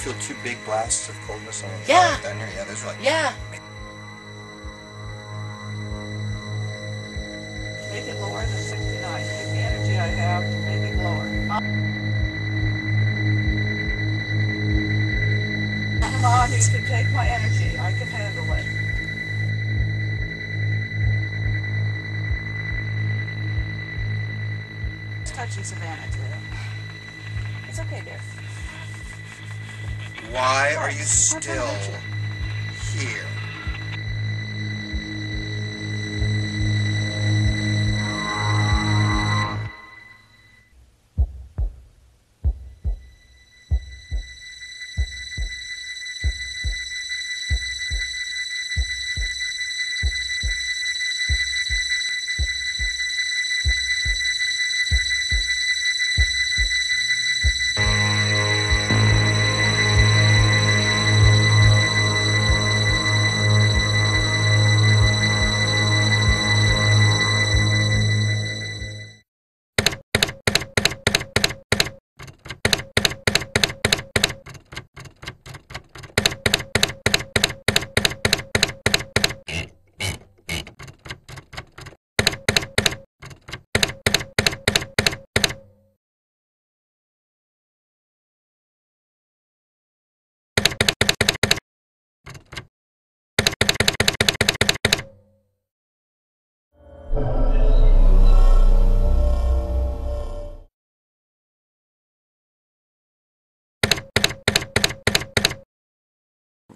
feel two big blasts of coldness on Yeah. down here? Yeah, there's like... Yeah. Make it lower than 69. Take the energy I have, make it lower. Come on, you can take my energy. I can handle it. It's touching Savannah, too. It's okay, dear. Why are you What? still here?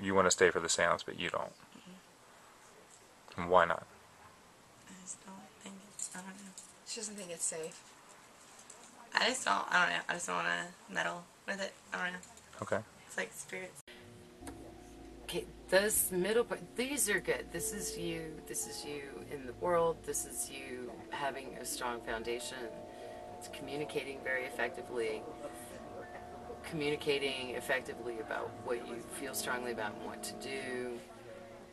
You want to stay for the seance, but you don't. And why not? I just don't think it's, I don't know. She doesn't think it's safe. I just don't know. I just don't want to meddle with it. I don't know. Okay. It's like spirits. Okay, this middle part, these are good. This is you in the world. This is you having a strong foundation. It's communicating very effectively. Communicating effectively about what you feel strongly about and what to do.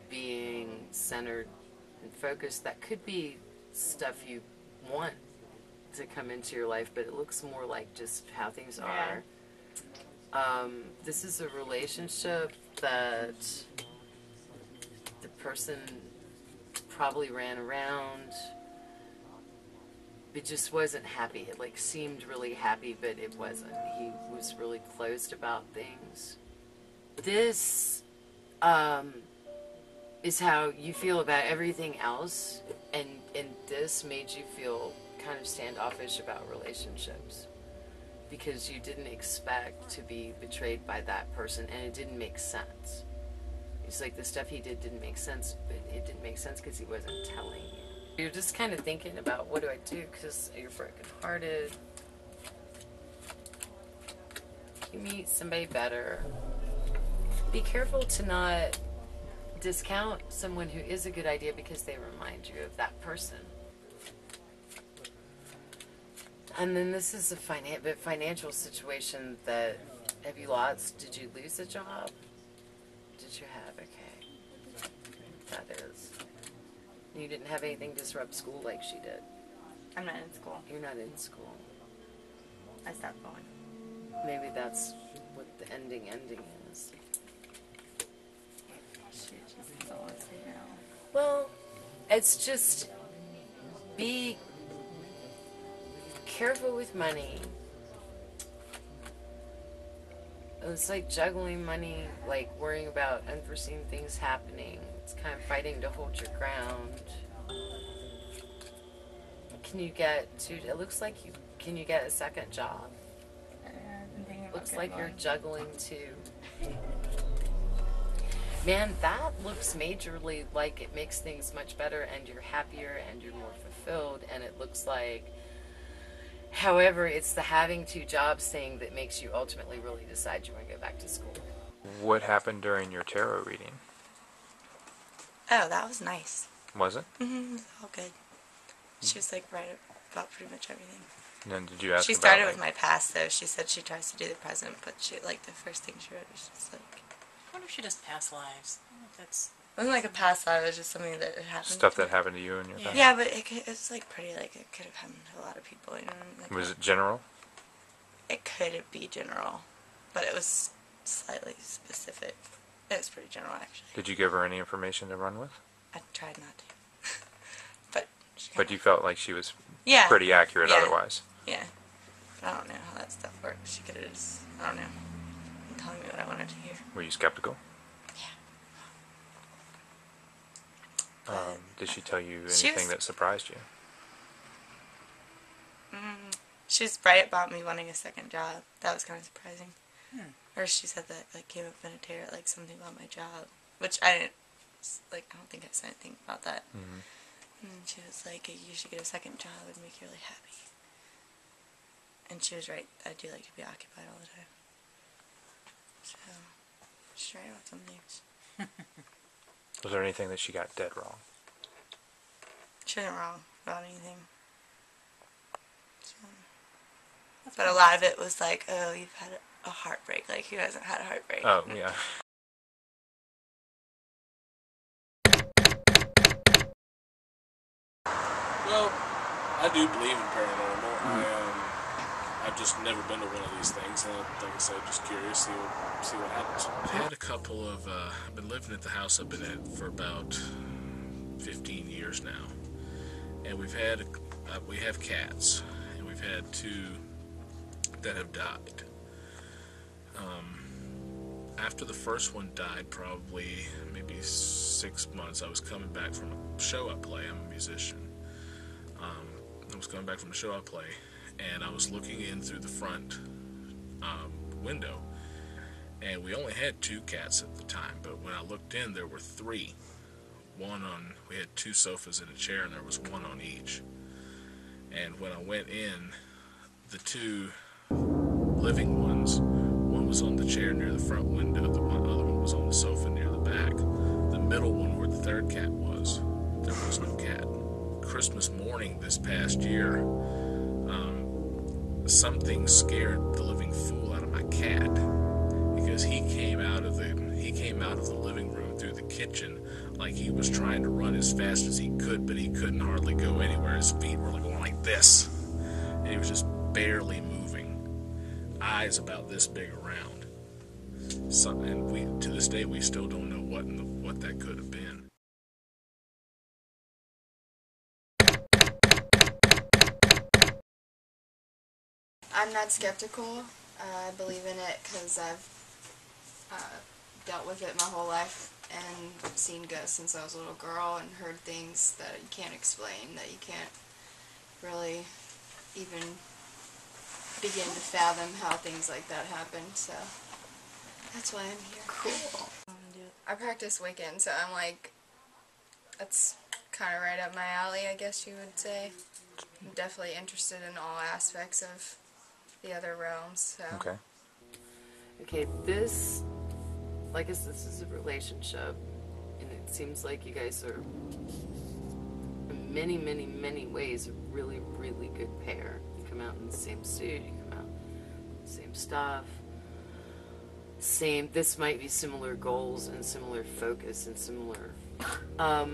Being centered and focused. That could be stuff you want to come into your life, but it looks more like just how things are. This is a relationship that the person probably ran around, but just wasn't happy. It like seemed really happy, but it wasn't. He was really closed about things. This is how you feel about everything else, and this made you feel kind of standoffish about relationships because you didn't expect to be betrayed by that person, and it didn't make sense. It's like the stuff he did didn't make sense, but it didn't make sense because he wasn't telling you. You're just kind of thinking about, what do I do, because you're broken-hearted. You meet somebody better. Be careful to not discount someone who is a good idea because they remind you of that person. And then this is a financial situation that, have you lost? Did you lose a job? Did you have? Okay. That is. You didn't have anything disrupt school like she did. I'm not in school. You're not in school. I stopped going. Maybe that's what the ending is. She just doesn't want to say no. Well, it's just be careful with money. It's like juggling money, like worrying about unforeseen things happening. It's kind of fighting to hold your ground. Can you get to, it looks like you, can you get a second job? I've been thinking about Looks getting like you're one. juggling too. Man, that looks majorly like it makes things much better and you're happier and you're more fulfilled, and it looks like, however, it's the having two jobs thing that makes you ultimately really decide you want to go back to school. What happened during your tarot reading? Oh, that was nice. Was it? It was all good. She was like right about pretty much everything. And then did you ask She about, started like, with my past, though. She said she tries to do the present, but she, like, the first thing she wrote was just like, I wonder if she does past lives. I wonder if that's... it wasn't like a past life, it was just something that had happened. stuff that happened to you in your past? Yeah, but it's like pretty, like, it could have happened to a lot of people, you know? Like, Was it general? it could be general, but it was slightly specific. It was pretty general, actually. Did you give her any information to run with? I tried not to. But But you felt like she was yeah, pretty accurate yeah, otherwise. Yeah. But I don't know how that stuff works. She could have just, I don't know, been telling me what I wanted to hear. Were you skeptical? Yeah. Did she tell you She anything was- that surprised you? She's right about me wanting a second job. That was kind of surprising. Or she said that like came up in a tear, like something about my job, which I didn't like. I don't think I said anything about that. Mm-hmm. And she was like, "You should get a second job. It would make you really happy." And she was right. I do like to be occupied all the time. So she's right about some things. Was there anything that she got dead wrong? She wasn't wrong about anything. So, but a lot of it was like, "Oh, you've had a heartbreak. Like, who hasn't had a heartbreak?" Oh, yeah. Well, I do believe in paranormal. I've just never been to one of these things, and like I said, just curious, see what happens. I've had a couple of. I've been living at the house I've been at for about 15 years now, and we have cats, and we've had 2 that have died. After the first one died, probably maybe 6 months, I was coming back from a show I play. I'm a musician. I was coming back from a show I play, and I was looking in through the front window, and we only had 2 cats at the time, but when I looked in, there were 3. We had 2 sofas and a chair, and there was 1 on each. And when I went in, the 2 living ones, one was on the chair near the front window, the other one was on the sofa near the back. The middle one, where the 3rd cat was, there was no cat. Christmas morning this past year, something scared the living fool out of my cat, because he came out of the living room through the kitchen like he was trying to run as fast as he could, but he couldn't hardly go anywhere. His feet were going like this, and he was just barely moving. Eyes about this big around. And to this day, we still don't know what that could have been. I'm not skeptical. I believe in it because I've dealt with it my whole life and seen ghosts since I was a little girl and heard things that you can't explain, that you can't really even begin to fathom how things like that happen. So that's why I'm here. Cool. I practice Wiccan, so I'm like, that's kind of right up my alley, I guess you would say. I'm definitely interested in all aspects of the other realms. So. Okay. Okay, this, like I said, this is a relationship, and it seems like you guys are, in many, many, many ways, a really, really good pair. You come out in the same suit, you come out with the same stuff, this might be similar goals and similar focus and similar, I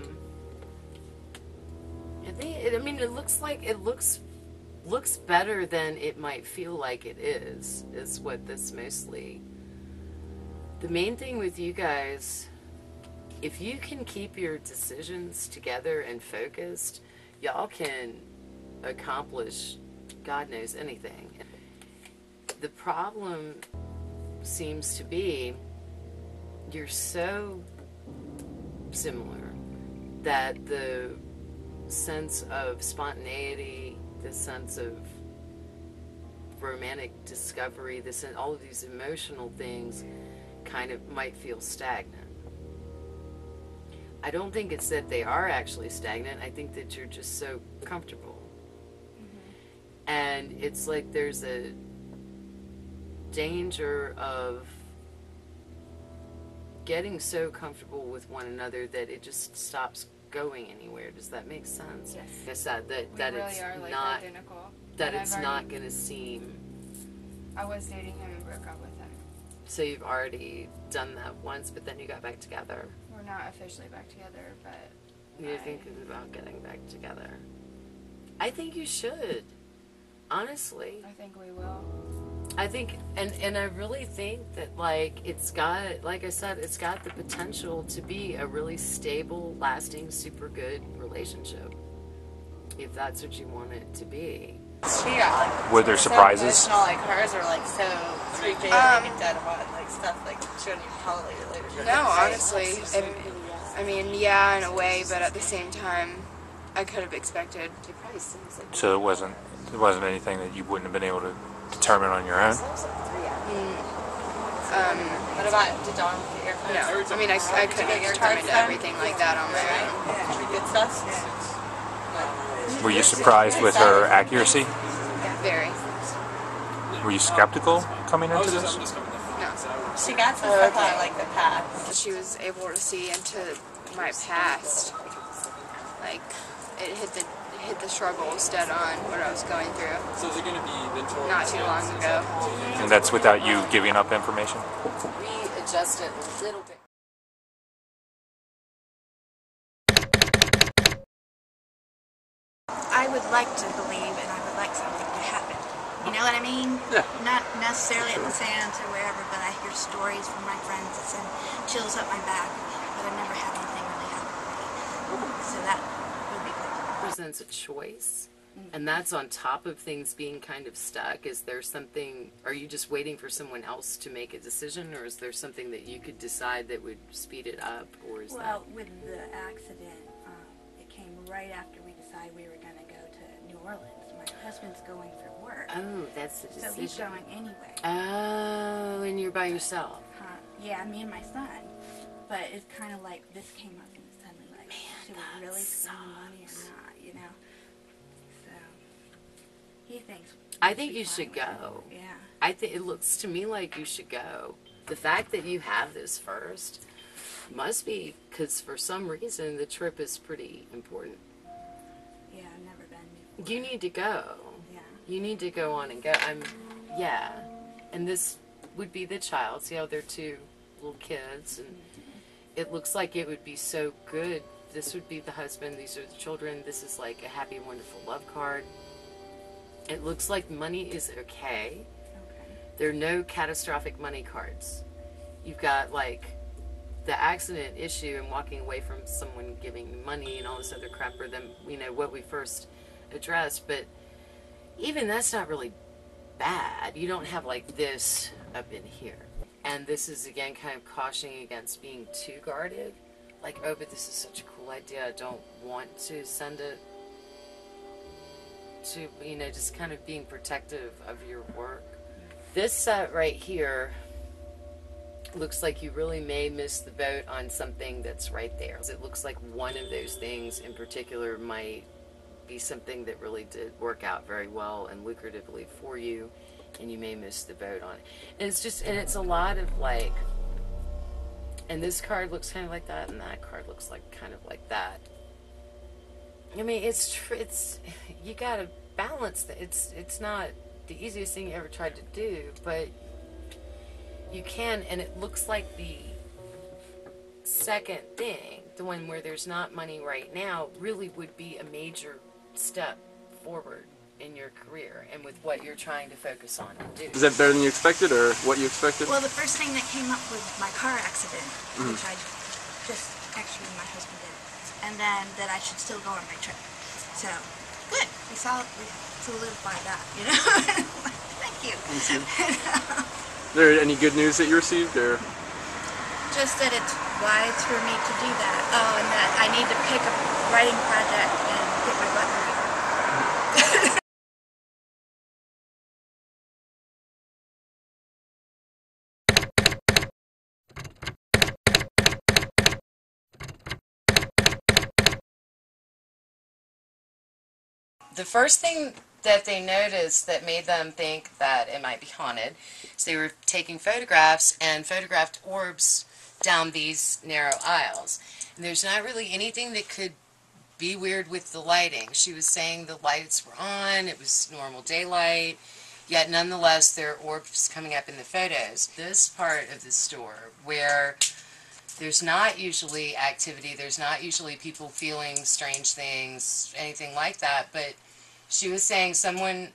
mean, it looks better than it might feel like it is what this mostly. The main thing with you guys, if you can keep your decisions together and focused, y'all can accomplish God knows anything. The problem seems to be you're so similar that the sense of spontaneity, the sense of romantic discovery, all of these emotional things kind of might feel stagnant. I don't think it's that they are actually stagnant. I think that you're just so comfortable. Mm-hmm. And it's like there's a danger of getting so comfortable with one another that it just stops going anywhere. Does that make sense? Yes. I said that We really it's are like not identical. that And it's I've not already- going to seem. I was dating him and broke up with him. So you've already done that once, but then you got back together. We're not officially back together, but You're thinking about getting back together. I think you should. Honestly. I think we will. I think, and I really think that, like, it's got, like I said, it's got the potential to be a really stable, lasting, super good relationship. If that's what you want it to be. She got like Were there surprises? emotional, like hers are like so creepy, like a dead one, like stuff like she wouldn't even tolerate it later. No, honestly, I mean, yeah, in a way, but at the same time, I could have expected. So it wasn't anything that you wouldn't have been able to determine on your own? What about, did Dawn get your cards? No, I mean, I couldn't have determined everything like that on my own. Yeah, good stuff? Were you surprised with her accuracy? Very. Were you skeptical coming into this? No. She got some stuff out of like the past. She was able to see into my past. Like, it hit the struggles dead on, what I was going through. So is it going to be mentors? Not too long ago. And that's without you giving up information? Readjust it a little bit. I would like to believe, and I would like something to happen. You know what I mean? Yeah. Not necessarily at the seance or wherever, but I hear stories from my friends that send chills up my back, but I've never had anything really happen to me. So that would be good. Presents a choice, and that's on top of things being kind of stuck. Is there something, are you just waiting for someone else to make a decision, or is there something that you could decide that would speed it up, or is Well, with the accident, it came right after we decided we were going to go to New Orleans. My husband's going for work. Oh, that's the decision. So he's going anyway. Oh, and you're by yourself. Yeah, me and my son. But it's kind of like this came up and suddenly like, should we really spend the money or not, you know? So, he thinks... I think you should go. Yeah. I think it looks to me like you should go. The fact that you have this first must be because for some reason the trip is pretty important. Yeah, I've never been before. You need to go. Yeah. You need to go on and go. Yeah. And this would be the child. See how they're two little kids, and it looks like it would be so good. This would be the husband. These are the children. This is like a happy, wonderful love card. It looks like money is okay. There are no catastrophic money cards. You've got like the accident issue and walking away from someone giving you money and all this other crap, or them, you know, what we first addressed. But even that's not really bad. You don't have like this up in here. And this is again kind of cautioning against being too guarded. Like, oh, but this is such a cool idea. I don't want to send it to, you know, just kind of being protective of your work. This set right here looks like you really may miss the boat on something that's right there. It looks like one of those things in particular might be something that really did work out very well and lucratively for you, and you may miss the boat on it. And it's just, and it's a lot of like, and this card looks kind of like that, and that card looks like kind of like that. I mean, it's you gotta balance that. It's not the easiest thing you ever tried to do, but you can, and it looks like the second thing, the one where there's not money right now, really would be a major step forward in your career and with what you're trying to focus on and do. Is that better than you expected, or what you expected? Well, the first thing that came up was my car accident, which I just, actually my husband did, and then that I should still go on my trip. So, good. We solidified that, you know? Thank you. Is there any good news that you received, or? Just that it's wise for me to do that. Oh, and that I need to pick a writing project and get my butt moving. The first thing that they noticed that made them think that it might be haunted is they were taking photographs and photographed orbs down these narrow aisles. And there's not really anything that could be weird with the lighting. She was saying the lights were on, it was normal daylight, yet nonetheless there are orbs coming up in the photos. This part of the store where there's not usually activity, there's not usually people feeling strange things, anything like that, but she was saying there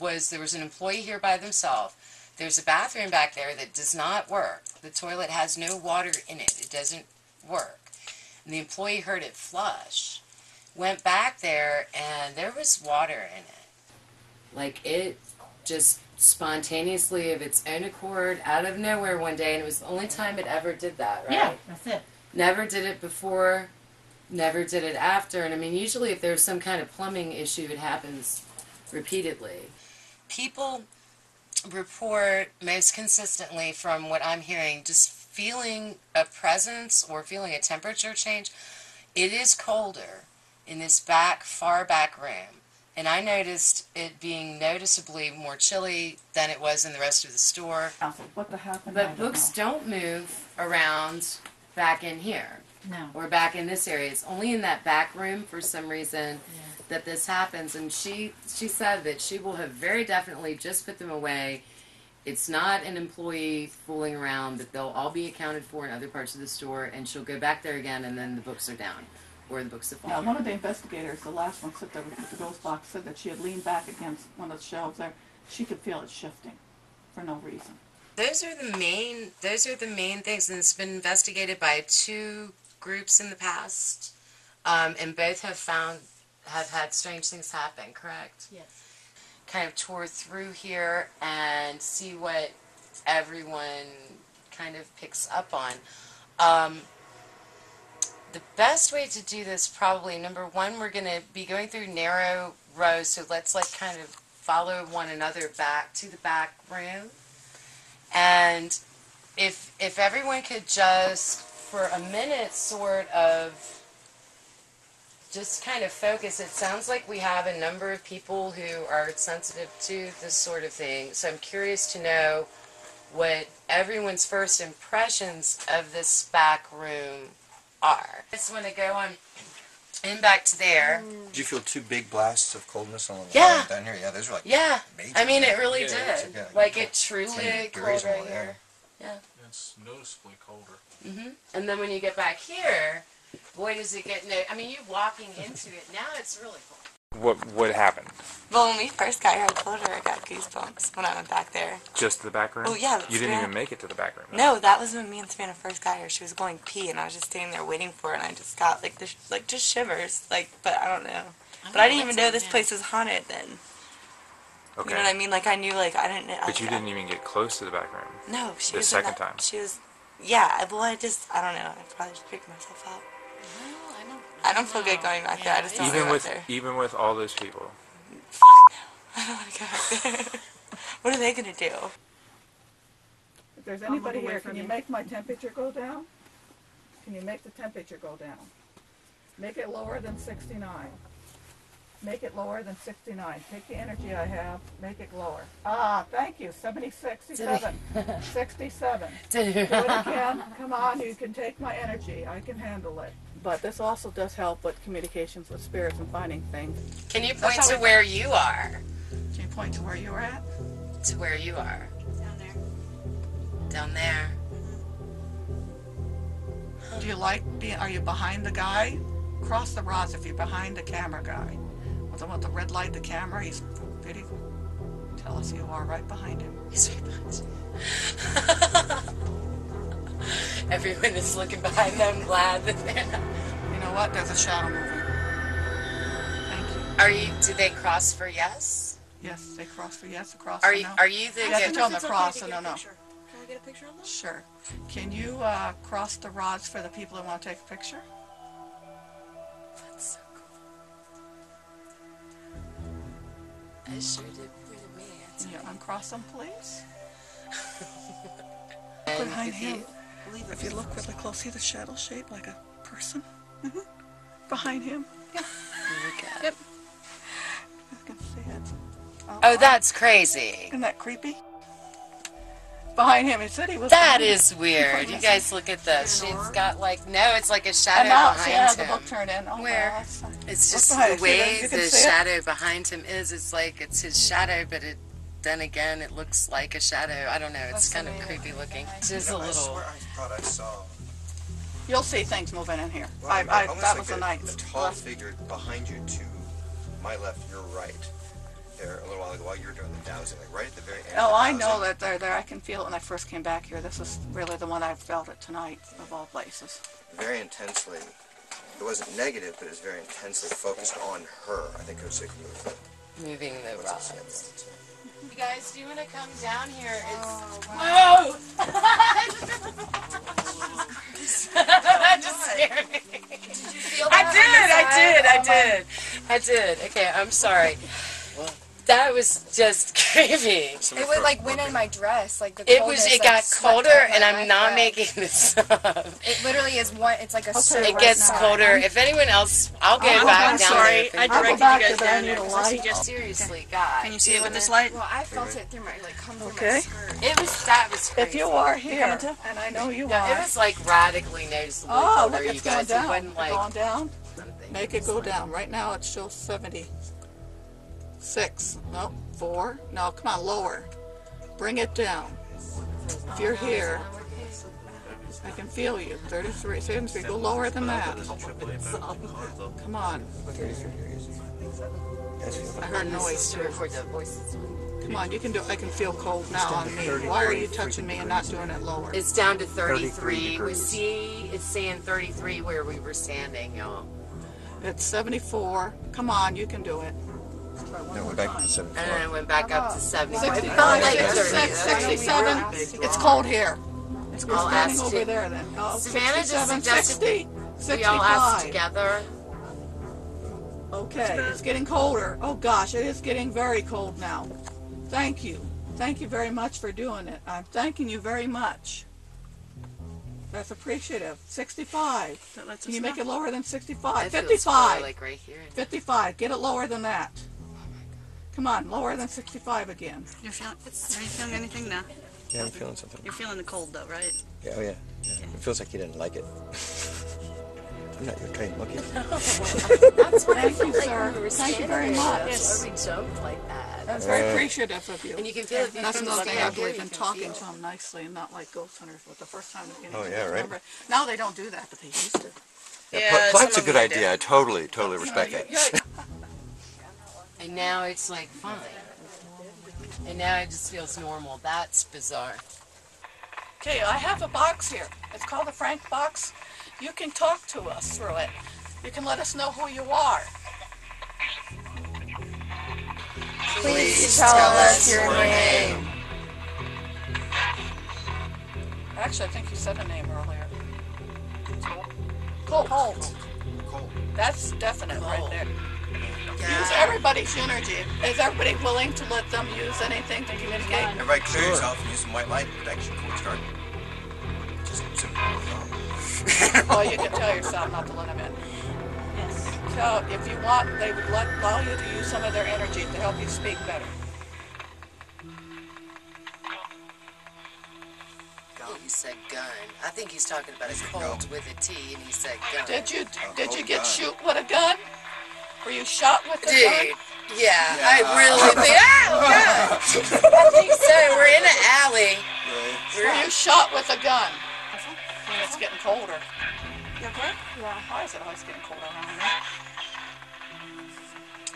was an employee here by themselves. There's a bathroom back there that does not work. The toilet has no water in it. It doesn't work. And the employee heard it flush, went back there, and there was water in it. Like, it just spontaneously, of its own accord, out of nowhere one day, and it was the only time it ever did that, right? Yeah, that's it. Never did it before, never did it after. And I mean, usually if there's some kind of plumbing issue, it happens repeatedly. People report most consistently, from what I'm hearing, just feeling a presence or feeling a temperature change. It is colder in this far back room. And I noticed it being noticeably more chilly than it was in the rest of the store. What the happened? But books don't move around back in here. No. Or back in this area. It's only in that back room for some reason that this happens. And she said that she will have very definitely just put them away. It's not an employee fooling around, that they'll all be accounted for in other parts of the store, and she'll go back there again, and then the books are down. Or the books have fallen. Now, one of the investigators, the last one, sit there with the ghost box, said that she had leaned back against one of the shelves there. She could feel it shifting for no reason. Those are the main things, and it's been investigated by 2 groups in the past, and both have had strange things happen, correct? Yes. Kind of tour through here and see what everyone kind of picks up on. The best way to do this, probably, number one, we're going to be going through narrow rows, so let's like kind of follow one another back to the back room. And if everyone could just, for a minute, sort of just kind of focus. It sounds like we have a number of people who are sensitive to this sort of thing, so I'm curious to know what everyone's first impressions of this back room are. I just want to go on in back to there. Did you feel 2 big blasts of coldness on the Yeah. down here? Yeah, those were like major. I mean, it really Yeah, did. yeah, Like, yeah. it truly 10 cold degrees right more, yeah. here. Yeah. It's noticeably colder. And then when you get back here, boy, does it get I mean, you walking into it, now it's really cold. What happened? Well, when we first got here, I told her I got goosebumps when I went back there. Just the back room? Oh, yeah. You didn't Savannah- even make it to the back room. No, that was when me and Savannah first got here. She was going pee, and I was just standing there waiting for her, and I just got, like, just shivers. Like, but I don't know. But I didn't even know this place was haunted then. Okay. You know what I mean? Like, I knew, like, I didn't know. But you didn't even get close to the back room. No, she The was second in that, time. She was, yeah. Well, I don't know. I probably just freaked myself out. I don't feel good going back there. I just don't want to go back there. Even with all those people. I don't want to go back there. What are they gonna do? If there's anybody here, can you make my temperature go down? Can you make the temperature go down? Make it lower than 69. Make it lower than 69. Take the energy I have, make it lower. Ah, thank you. 76, 67, 67. Do it again. Come on, you can take my energy. I can handle it. But this also does help with communications with spirits and finding things. Can you point to where you are? Can you point to where you were at? To where you are. Down there. Down there. Do you like are you behind the guy? Cross the rods if you're behind the camera guy. With the red light, the camera, he's pretty. Tell us you are right behind him. He's right behind you. Everyone is looking behind them, glad that they're not. You know what? There's a shadow moving. Thank you. Did they cross for yes? Yes, they cross for yes, across Are for you, no. are you the You have to tell them It's to okay cross to and get no, a no. picture. Can I get a picture of them? Sure. Can you cross the rods for the people who want to take a picture? That's so cool. I sure did for me. Can you uncross them, please? And Behind if him. If you look really close, see the shadow shape like a person? Behind him. Yep. Yep. You can see it. Oh, that's crazy. Isn't that creepy? Behind him, it said he was. That behind him. is weird. You guys look at this. She's got like, no, it's like a shadow And now, see, I have behind the him. book turned in. Oh, Where? well, that's fine. It's Look just behind the it. See way that? You can the see it? shadow behind him is. It's like it's his shadow, but then again, it looks like a shadow. I don't know. It's kind of creepy looking. It's just a I little. swear I thought I saw. You'll see things moving in here. Well, that almost was like the night. a tall figure behind you to my left, your right. there a little while ago while you were doing the dowsing, like right at the very end. Oh, of the I know dowsing. that they're there. I can feel it when I first came back here. This is really the one I felt it tonight, of all places. Very intensely. It wasn't negative, but it was very intensely focused on her. I think it was like Moving the rods. You guys, do you want to come down here? It's... Whoa! That just scared me. I did. Okay, I'm sorry. That was just creepy. It would like went in my dress, like the It coldness, was. It like, got swept colder, up and my I'm not dress. making this up. It literally is one. It's like a. It gets colder. If anyone else, I'll get back down sorry. there. I I'll go directed back you guys to that. I down need there. a Unless you light. just Seriously, God. Can you see it with this light? Well, I felt it through my come through Okay. my skirt. That was crazy. If you are here, and I know you No, are. it was like radically noticeably Oh, colder, look, you it's going guys. It down. wasn't like Going down. something. Make it go down. Right now it shows 76. No, 4. No, come on, lower. Bring it down. If you're here, I can feel you. 33. 73. Go lower than that. Come on. I heard noise To too. record the voices. Come on, you can do. I can feel cold now on me. Why are you touching me and not doing it lower? It's down to 33. 33 We degrees. see it's saying 33 where we were standing, y'all. It's 74. Come on, you can do it. No, we're back to And 74. then it went back up to 70. 65, 66, 67. It's cold here. You're I'll standing ask over you. there then. Oh, Savannah just 67, suggested 60, we all ask 65. together. Okay, it's getting colder. Oh gosh, it is getting very cold now. Thank you. Thank you very much for doing it. I'm thanking you very much. That's appreciative. 65. That lets Can us you make know. it lower than 65? It feels 55. probably like right here. 55. Get it lower than that. Come on, lower than 65 again. Are you feeling anything now? Yeah, I'm feeling something. You're feeling the cold though, right? Yeah, oh yeah. It feels like you didn't like it. I'm not your trained monkey. That's what I Thank you, felt like sir. when we were Thank you standing very there. much. That's why we jumped like that. That's very appreciative of you. And you can feel it. That's another thing I believe in, You can talking feel. to them nicely and not like ghost hunters with the first time. Oh, yeah, right. Remember, now they don't do that, but they used to. Yeah, Polite's some a good of them idea. I totally respect it. And now it's like fine. And now it just feels normal. That's bizarre. Okay, I have a box here. It's called the Frank box. You can talk to us through it. You can let us know who you are. Please tell us your name. Actually, I think you said a name earlier. Colt. That's definite right there. Use everybody's energy. Is everybody willing to let them use anything to communicate? Everybody clear yourself and use some white light protection before we start. Just Well, you can tell yourself not to let them in. Yes. So if you want, they would allow you to use some of their energy to help you speak better. Oh, he said gun. I think he's talking about a Colt with a T, and he said gun. Did you Colt get gun. shoot with a gun? Were you shot with a gun? Dude, yeah, I really think. Oh, God. I think so. We're in an alley. Were you shot with a gun? When it's getting colder. You okay? Yeah. Why is it always getting colder around here?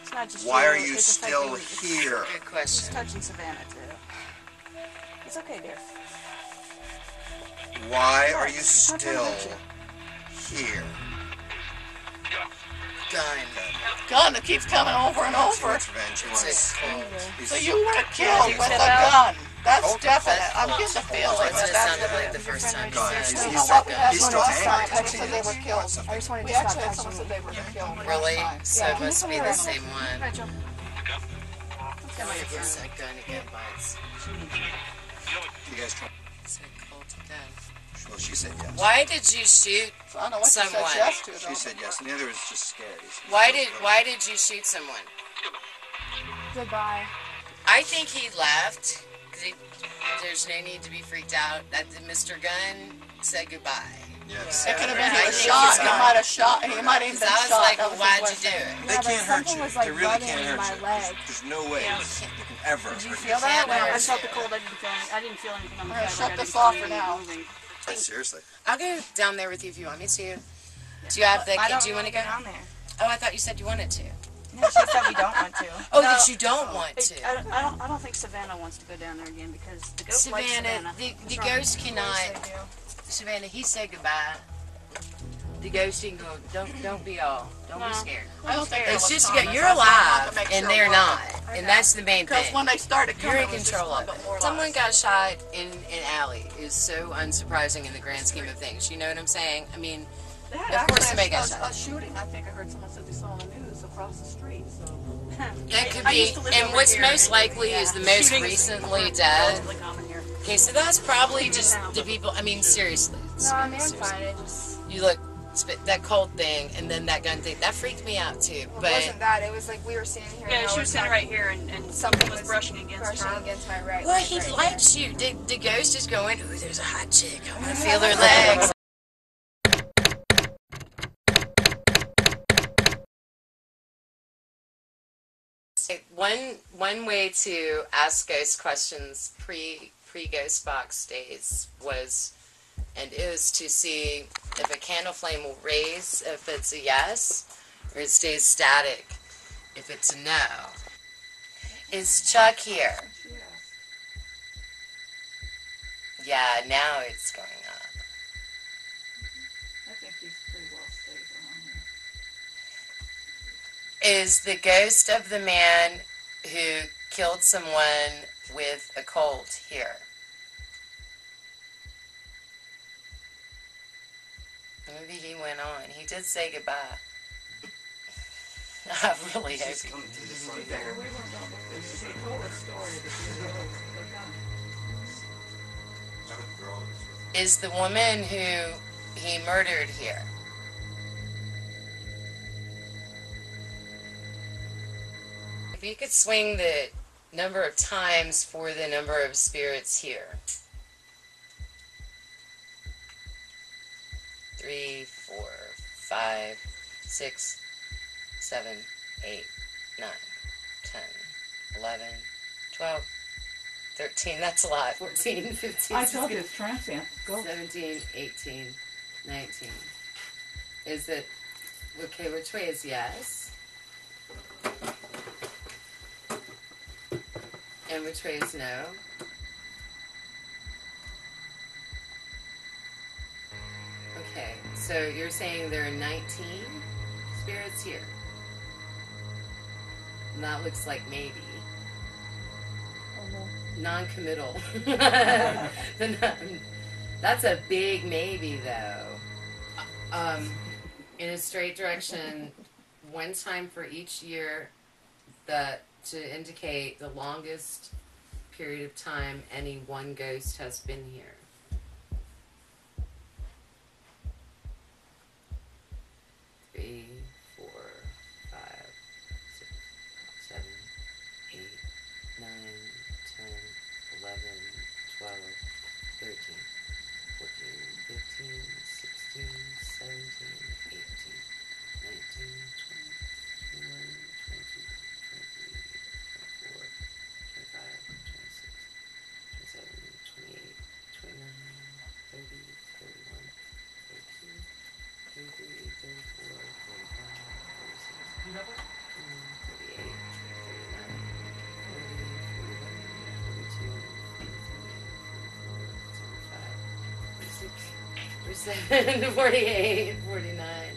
It's not just Why you, are you it's still affecting- here? Good It's question. touching Savannah too. It's okay, dear. Why are you It's not trying to still hurt you. here? Gun. Gun that keeps coming over and He over. wants revenge. He It's wants. a Colt. So you were killed you with step a out? gun. That's Colt. definite. I'm getting the feeling That's what that it that's sounded what like it the is. first time you Gun. said He's it. You know what we had He's one still last time. angry. Actually, they were killed. I just wanted We to stop actually had someone touching said they were killed. Really? last So time. it must be the same one. Rachel. He said gun again, bites. You guys try. He said Colt gun. Well, she said yes. Why did you shoot? So I don't know what you Someone. said yes to, She though. said yes, and the other was just scared. Why did you shoot someone? Goodbye. I think he left. 'Cause there's no need to be freaked out. That Mr. Gunn said goodbye. Yes. It could have been I he was think shot. he's He gone. might have shot. He might have even Because been I was shot. like, That well, was why'd his you do worst it? thing. They can't hurt something you. was, like, They really rubbing can't hurt my you. leg. There's no way you can ever hurt you. Feel that? I felt the cold. I didn't feel anything on the I'm gonna fabric. shut I this didn't off feel for anything now. moving. Seriously. I'll go down there with you if you want me to. Do you have the? I don't Do you want to go? down there. Oh, I thought you said you wanted to. No, she said we don't want to. Oh, No, that you don't want to. I don't think Savannah wants to go down there again because the ghost likes Savannah, Savannah. the ghost cannot. Savannah, he said goodbye. The ghost can go. Don't be all. Don't be scared. I don't think It's they just was you're Thomas. I alive wanted to make and sure they're it not, wasn't. and that's the main Because thing. when they started coming, You're in it was just control a of little bit it. more Someone lies. got shot in an alley is so unsurprising in the grand scheme of things. You know what I'm saying? I mean, They had of course actually somebody got a shot. shooting. I think I heard someone said they saw on the news across the street. So That could I be. used to live And over what's here, most and, likely yeah, is the most shootings recently are dead. relatively common here. Okay, so that's probably just the people. I mean, seriously. No, I mean, I'm Seriously. fine. It just You look, that cold thing, and then that gun thing. That freaked me out too. it But wasn't that. It was like we were standing here. Yeah, and I she was standing right here, and something something was brushing against her. against my right. well, leg he right likes you. The ghost is going. Ooh, there's a hot chick. I want to feel her legs. One way to ask ghost questions pre ghost box days was and is to see if a candle flame will raise if it's a yes, or it stays static if it's a no. Is Chuck here? Yeah, now it's going up. I think he's pretty well stayed around here. Is the ghost of the man who killed someone with a cold here? Maybe he went on. He did say goodbye. I really hope he He told a story that is the woman who he murdered here. If you could swing the number of times for the number of spirits here. 3, 4, 5, 6, 7, 8, 9, 10, 11, 12, 13, that's a lot. 14, 15, I told 16, you it's transient. Go. 17, 18, 19. Is it, okay, which way is yes? And which way is no? Okay, so you're saying there are 19 spirits here. And that looks like maybe. Non-committal. That's a big maybe, though. In a straight direction, one time for each year, to indicate the longest period of time any one ghost has been here. Three, 4, 5, 6, 7, 8, 9, 10, 11, 12, 13, 14, 15, 16, 17, 18, 19, 20, 21, 22, 23, 24, 25, 26, 27, 28, 29, 30, 31, 32, 33, 34, 35, 36, 38, 39, 40, 41, 42, 43, 44, 45, 46, 47, 48, 49,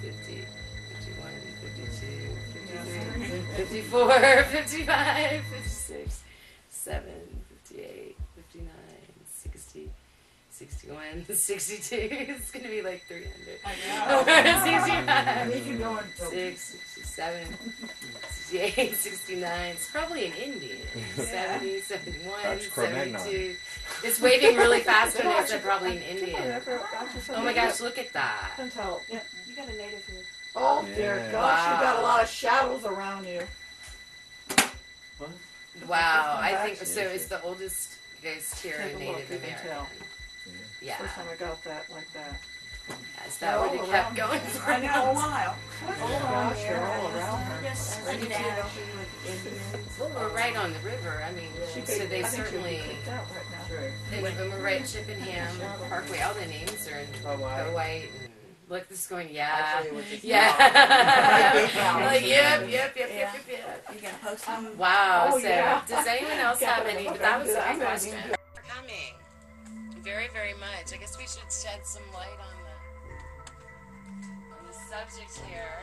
50, 51, 52, 53, 54, 55, 56, 7, 58, 59, 60, 61, 62. It's going to be like 300. I 65, need you going to 6, 67, 68, 69. It's probably an Indian. 70, 71, That's Cro-Magnon. 72. It's waving really fast when it's probably an Indian. Oh my gosh, look at that. Help. Yeah, you got a native here. Oh dear Yeah. gosh, you got a Wow. lot of shadows around you. Wow, Come I back. think so. Is the oldest ghost here Take a a look, Native you can American? tell. Yeah. First time I got that like that. Is that what it kept going for? I know, a while. Oh gosh, they're all around her. Yes, I do Well, we're right on the river. I mean, so they I think she'll certainly. be kicked out right now. And we're right at Chippenham Parkway. All the names are in Powhite. And look, this is going, yeah. Actually, with the Yeah. Big mouth. Like, yep. posting. Wow. Oh, So, yeah. does anyone else have any? That was a I'm good gonna question. do- For coming, very, very much. I guess we should shed some light on the subject here.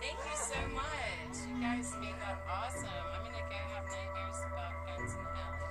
Thank you so much. You guys made that awesome. I'm gonna go have nightmares about guns in hell.